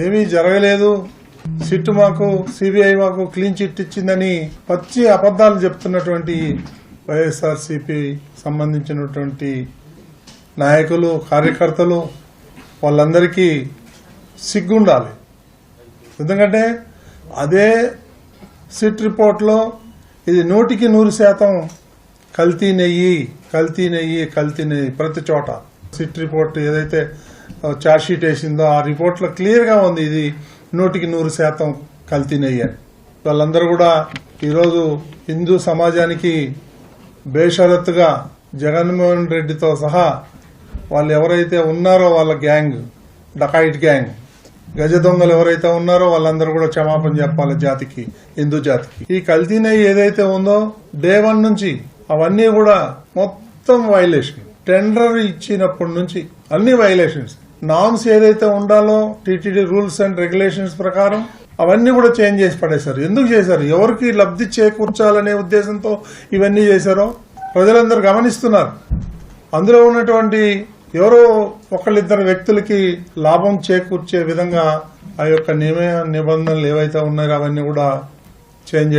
ఏమీ జరగలేదు, సిట్ మాకు సిబిఐ మాకు క్లీన్ చిట్ ఇచ్చిందని పచ్చి అబద్దాలు చెప్తున్నటువంటి వైఎస్ఆర్సీపీ సంబంధించినటువంటి నాయకులు, కార్యకర్తలు వాళ్ళందరికీ సిగ్గుండాలి. ఎందుకంటే అదే సిట్ రిపోర్ట్లో ఇది 100% కల్తీ నెయ్యి ప్రతి చోట. సిట్ రిపోర్ట్ ఏదైతే ఛార్జ్షీట్ వేసిందో ఆ రిపోర్ట్లో క్లియర్గా ఉంది ఇది 100% కల్తీ నెయ్యి అని. వాళ్ళందరూ కూడా ఈరోజు హిందూ సమాజానికి బేషరత్తుగా జగన్మోహన్ రెడ్డితో సహా వాళ్ళు ఎవరైతే ఉన్నారో వాళ్ళ గ్యాంగ్, డకాయిట్ గ్యాంగ్, గజ దొంగలు ఎవరైతే ఉన్నారో వాళ్ళందరూ కూడా క్షమాపణ చెప్పాలి జాతికి, హిందూ జాతికి. ఈ కల్తీ నెయ్యి ఏదైతే ఉందో డే 1 నుంచి అవన్నీ కూడా మొత్తం వైలేషన్. టెండర్ ఇచ్చినప్పటి నుంచి అన్ని వైలేషన్స్. నామ్స్ ఏదైతే ఉండాలో టీటీడీ రూల్స్ అండ్ రెగ్యులేషన్స్ ప్రకారం అవన్నీ కూడా చేంజ్ చేసి పడేశారు. ఎందుకు చేశారు? ఎవరికి లబ్ధి చేకూర్చాలనే ఉద్దేశంతో ఇవన్నీ చేశారో ప్రజలందరూ గమనిస్తున్నారు. అందులో ఉన్నటువంటి ఎవరో ఒకళ్ళిద్దరు వ్యక్తులకి లాభం చేకూర్చే విధంగా ఆ యొక్క నిబంధనలు ఏవైతే ఉన్నాయో అవన్నీ కూడా చేంజ్